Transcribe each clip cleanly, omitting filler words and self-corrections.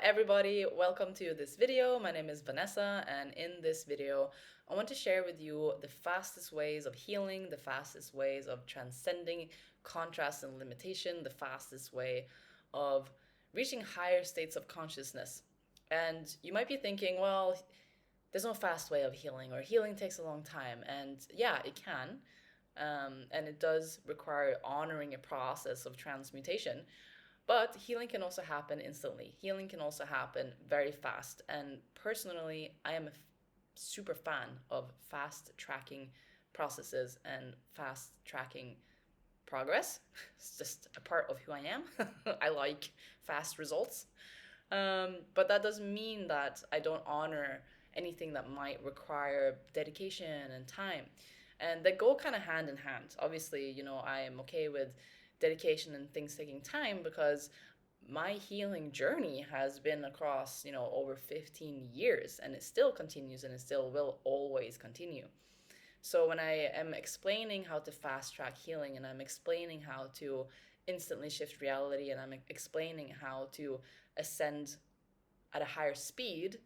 everybody, welcome to this video. My name is Vanessa, and in this video I want to share with you the fastest ways of healing, the fastest ways of transcending contrast and limitation, the fastest way of reaching higher states of consciousness. And you might be thinking, well, there's no fast way of healing, or healing takes a long time. And yeah, it can. And it does require honoring a process of transmutation. But healing can also happen instantly. Healing can also happen very fast. And personally, I am a super fan of fast tracking processes and fast tracking progress. It's just a part of who I am. I like fast results. But that doesn't mean that I don't honor anything that might require dedication and time. And they go kind of hand in hand. Obviously, I am okay with dedication and things taking time because my healing journey has been across, over 15 years, and it still continues and it still will always continue. So when I am explaining how to fast track healing, and I'm explaining how to instantly shift reality, and I'm explaining how to ascend at a higher speed,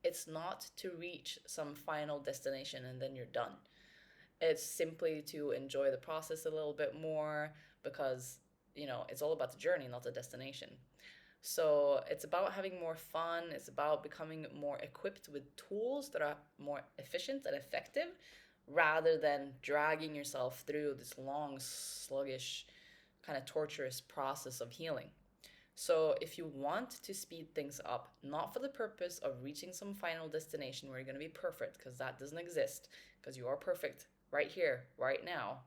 it's not to reach some final destination and then you're done. It's simply to enjoy the process a little bit more because, it's all about the journey, not the destination. So it's about having more fun. It's about becoming more equipped with tools that are more efficient and effective rather than dragging yourself through this long, sluggish, kind of torturous process of healing. So if you want to speed things up, not for the purpose of reaching some final destination where you're going to be perfect, because that doesn't exist, because you are perfect right here, right now,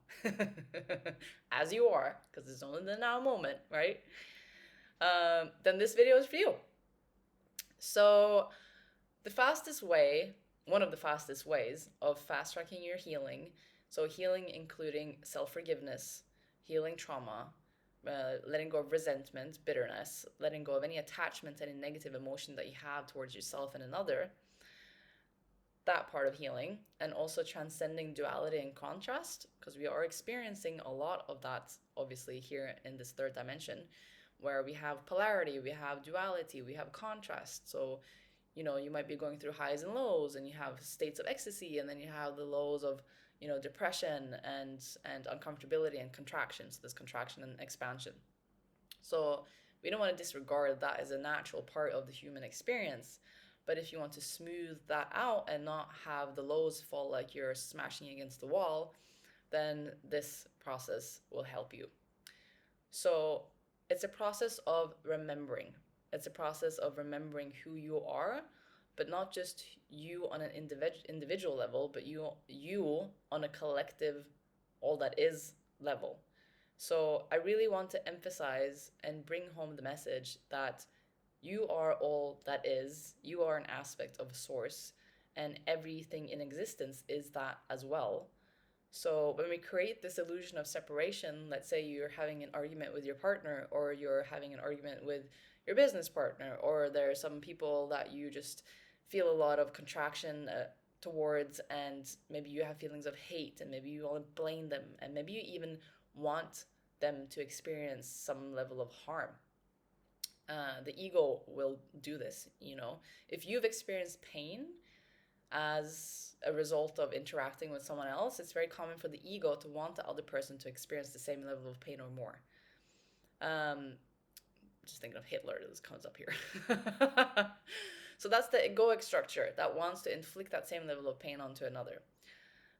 as you are, because it's only the now moment, right? Then this video is for you. So the fastest way, one of the fastest ways of fast tracking your healing, so healing including self-forgiveness, healing trauma, letting go of resentment, bitterness, letting go of any attachment, any negative emotion that you have towards yourself and another, that part of healing, and also transcending duality and contrast, because we are experiencing a lot of that, obviously, here in this third dimension, where we have polarity, we have duality, we have contrast. So, you might be going through highs and lows, and you have states of ecstasy, and then you have the lows of, depression and uncomfortability and contraction. So there's contraction and expansion. So we don't want to disregard that as a natural part of the human experience. But if you want to smooth that out and not have the lows fall like you're smashing against the wall, then this process will help you. So it's a process of remembering. It's a process of remembering who you are, but not just you on an individual level, but you on a collective, all that is level. So I really want to emphasize and bring home the message that you are all that is. You are an aspect of source, and everything in existence is that as well. So when we create this illusion of separation, let's say you're having an argument with your partner, or you're having an argument with your business partner, or there are some people that you just feel a lot of contraction towards, and maybe you have feelings of hate, and maybe you want to blame them, and maybe you even want them to experience some level of harm. The ego will do this. If you've experienced pain as a result of interacting with someone else, it's very common for the ego to want the other person to experience the same level of pain or more. Just thinking of Hitler, this comes up here. So that's the egoic structure that wants to inflict that same level of pain onto another,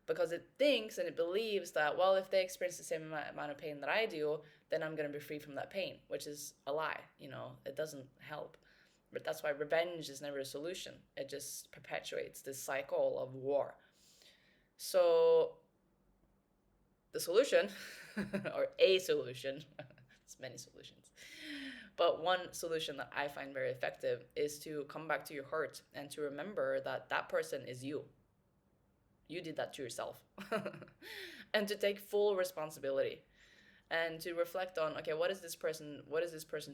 because it thinks and it believes that, well, if they experience the same amount of pain that I do, then I'm going to be free from that pain, which is a lie. It doesn't help. But that's why revenge is never a solution. It just perpetuates this cycle of war. So the solution, or a solution, it's many solutions, but one solution that I find very effective is to come back to your heart and to remember that that person is you. You did that to yourself. And to take full responsibility and to reflect on, okay, what is this person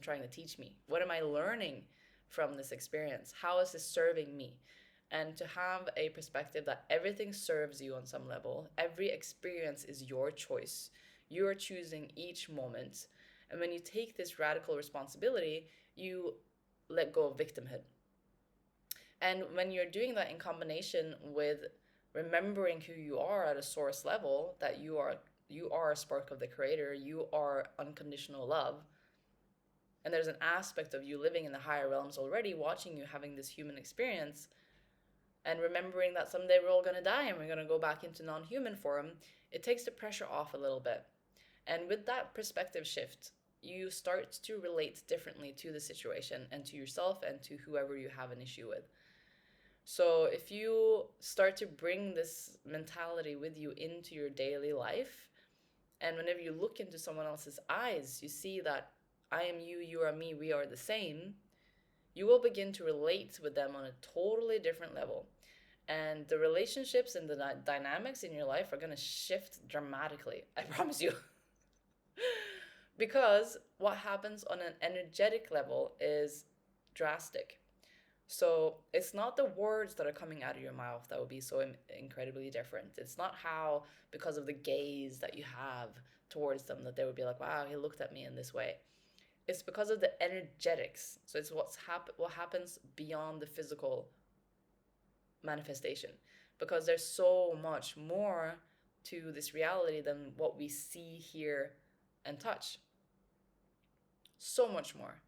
trying to teach me? What am I learning from this experience? How is this serving me? And to have a perspective that everything serves you on some level. Every experience is your choice. You are choosing each moment. And when you take this radical responsibility, you let go of victimhood. And when you're doing that in combination with remembering who you are at a source level, that you are a spark of the creator, you are unconditional love, and there's an aspect of you living in the higher realms already, watching you having this human experience, and remembering that someday we're all going to die and we're going to go back into non-human form, it takes the pressure off a little bit. And with that perspective shift, you start to relate differently to the situation and to yourself and to whoever you have an issue with. So if you start to bring this mentality with you into your daily life, and whenever you look into someone else's eyes, you see that I am you, you are me, we are the same, you will begin to relate with them on a totally different level. And the relationships and the dynamics in your life are going to shift dramatically. I promise you. Because what happens on an energetic level is drastic. So it's not the words that are coming out of your mouth that will be so incredibly different. It's not how, because of the gaze that you have towards them, that they would be like, wow, he looked at me in this way. It's because of the energetics. So it's what happens beyond the physical manifestation. Because there's so much more to this reality than what we see, hear, and touch. So much more.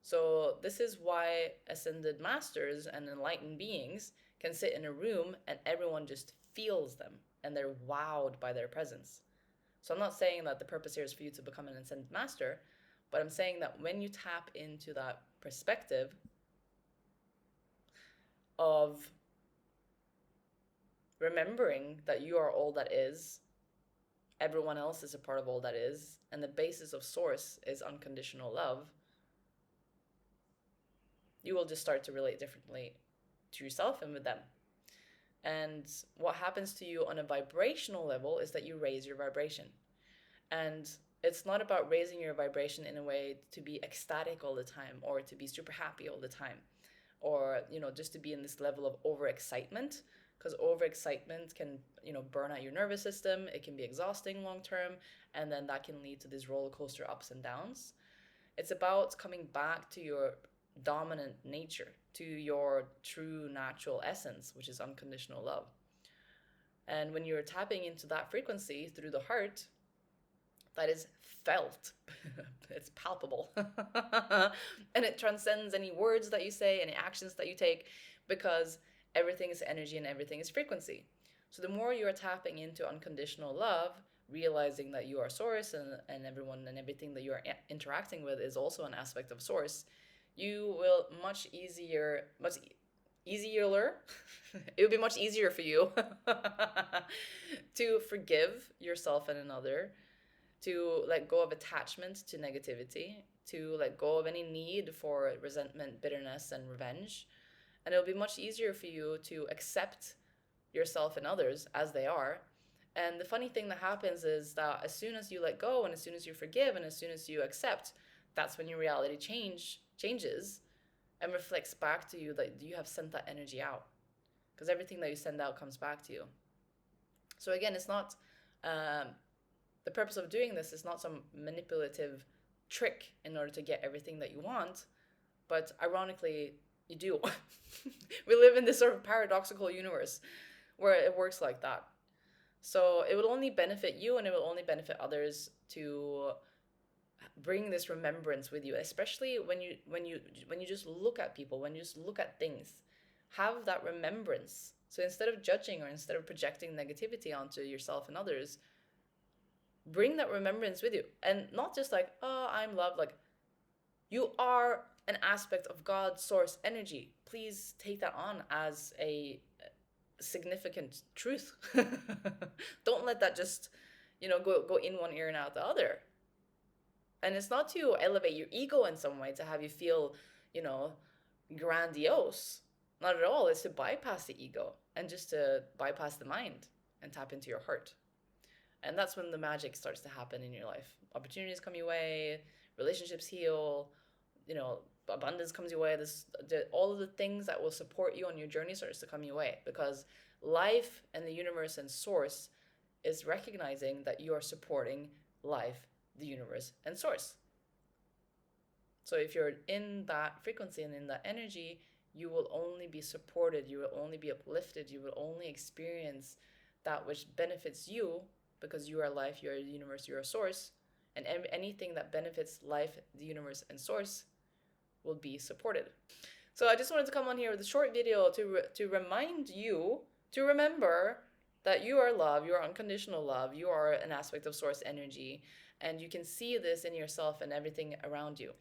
So this is why ascended masters and enlightened beings can sit in a room and everyone just feels them and they're wowed by their presence. So I'm not saying that the purpose here is for you to become an ascended master, but I'm saying that when you tap into that perspective of remembering that you are all that is, everyone else is a part of all that is, and the basis of source is unconditional love, you will just start to relate differently to yourself and with them. And what happens to you on a vibrational level is that you raise your vibration. And it's not about raising your vibration in a way to be ecstatic all the time or to be super happy all the time or, just to be in this level of overexcitement, because overexcitement can, burn out your nervous system. It can be exhausting long term, and then that can lead to these roller coaster ups and downs. It's about coming back to your dominant nature, to your true natural essence, which is unconditional love. And when you're tapping into that frequency through the heart, that is felt. It's palpable. And it transcends any words that you say, any actions that you take, because everything is energy and everything is frequency. So the more you are tapping into unconditional love, realizing that you are source and everyone and everything that you are interacting with is also an aspect of source, you will it would be much easier for you to forgive yourself and another, to let go of attachment to negativity, to let go of any need for resentment, bitterness, and revenge. And it'll be much easier for you to accept yourself and others as they are. And the funny thing that happens is that as soon as you let go and as soon as you forgive and as soon as you accept, that's when your reality changes and reflects back to you that you have sent that energy out. Because everything that you send out comes back to you. So again, it's not... the purpose of doing this is not some manipulative trick in order to get everything that you want, but ironically, you do. We live in this sort of paradoxical universe where it works like that. So it will only benefit you and it will only benefit others to bring this remembrance with you, especially when you just look at people, when you just look at things. Have that remembrance. So instead of judging or instead of projecting negativity onto yourself and others, bring that remembrance with you. And not just like, oh, I'm love. Like, you are an aspect of God's source energy. Please take that on as a significant truth. Don't let that just, go in one ear and out the other. And it's not to elevate your ego in some way, to have you feel, grandiose. Not at all. It's to bypass the ego and just to bypass the mind and tap into your heart. And that's when the magic starts to happen in your life. Opportunities come your way, relationships heal, abundance comes your way. All of the things that will support you on your journey starts to come your way, because life and the universe and source is recognizing that you are supporting life, the universe, and source. So if you're in that frequency and in that energy, you will only be supported, you will only be uplifted, you will only experience that which benefits you, because you are life, you are the universe, you are source, and anything that benefits life, the universe, and source will be supported. So I just wanted to come on here with a short video to remind you to remember that you are love, you are unconditional love, you are an aspect of source energy, and you can see this in yourself and everything around you.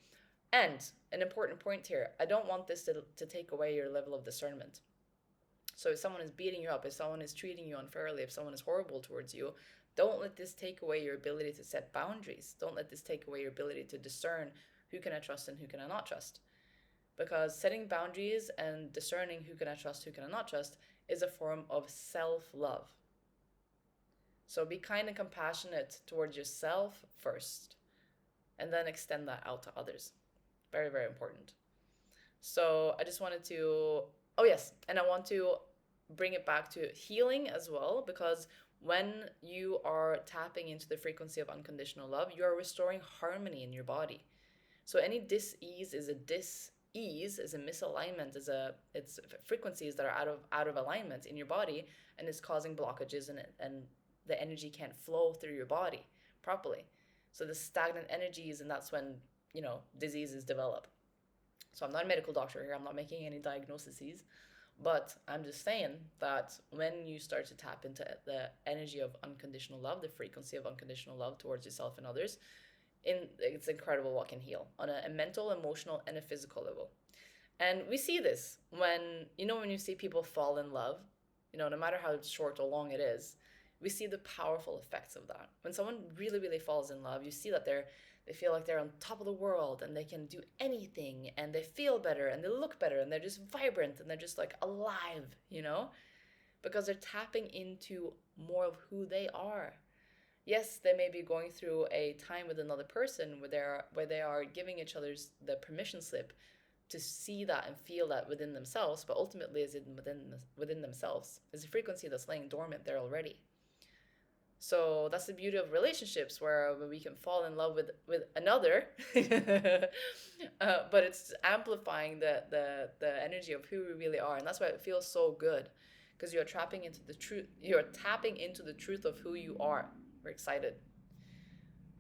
And an important point here, I don't want this to take away your level of discernment. So if someone is beating you up, if someone is treating you unfairly, if someone is horrible towards you, don't let this take away your ability to set boundaries. Don't let this take away your ability to discern who can I trust and who can I not trust. Because setting boundaries and discerning who can I trust, who can I not trust, is a form of self-love. So be kind and compassionate towards yourself first, and then extend that out to others. Very, very important. So I just wanted to, oh yes, and I want to bring it back to healing as well, because when you are tapping into the frequency of unconditional love, you are restoring harmony in your body. So any dis-ease is a dis-ease, is a misalignment, it's frequencies that are out of alignment in your body, and it's causing blockages, and the energy can't flow through your body properly. So the stagnant energies, and that's when, diseases develop. So I'm not a medical doctor here, I'm not making any diagnoses, but I'm just saying that when you start to tap into the energy of unconditional love, the frequency of unconditional love towards yourself and others, it's incredible what can heal on a mental, emotional, and a physical level. And we see this when you see people fall in love, no matter how short or long it is, we see the powerful effects of that. When someone really, really falls in love, you see that they feel like they're on top of the world, and they can do anything, and they feel better, and they look better, and they're just vibrant, and they're just like alive, because they're tapping into more of who they are. Yes, they may be going through a time with another person where they are giving each other the permission slip to see that and feel that within themselves, but ultimately is it within themselves. It's a frequency that's laying dormant there already. So that's the beauty of relationships, where we can fall in love with another, but it's amplifying the energy of who we really are, and that's why it feels so good, because you're tapping into the truth. You're tapping into the truth of who you are. We're excited,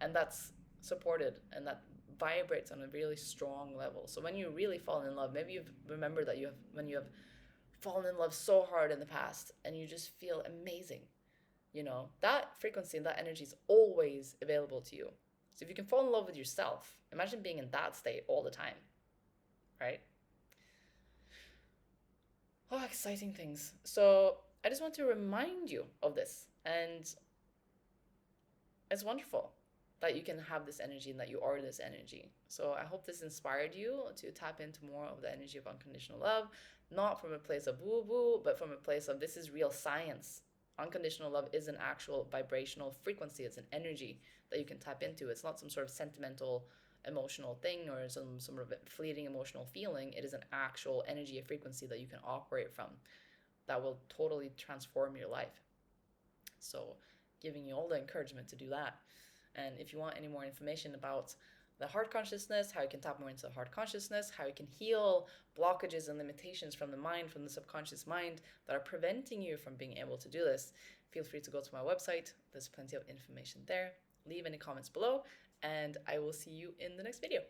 and that's supported, and that vibrates on a really strong level. So when you really fall in love, maybe you've remembered that when you have fallen in love so hard in the past, and you just feel amazing. That frequency and that energy is always available to you. So if you can fall in love with yourself, imagine being in that state all the time, right? Oh, exciting things. So I just want to remind you of this. And it's wonderful that you can have this energy and that you are this energy. So I hope this inspired you to tap into more of the energy of unconditional love, not from a place of woo-woo, but from a place of this is real science. Unconditional love is an actual vibrational frequency. It's an energy that you can tap into. It's not some sort of sentimental, emotional thing, or some sort of fleeting emotional feeling. It is an actual energy, a frequency that you can operate from that will totally transform your life. So giving you all the encouragement to do that. And if you want any more information about the heart consciousness, how you can tap more into the heart consciousness, how you can heal blockages and limitations from the mind, from the subconscious mind that are preventing you from being able to do this, feel free to go to my website. There's plenty of information there. Leave any comments below, and I will see you in the next video.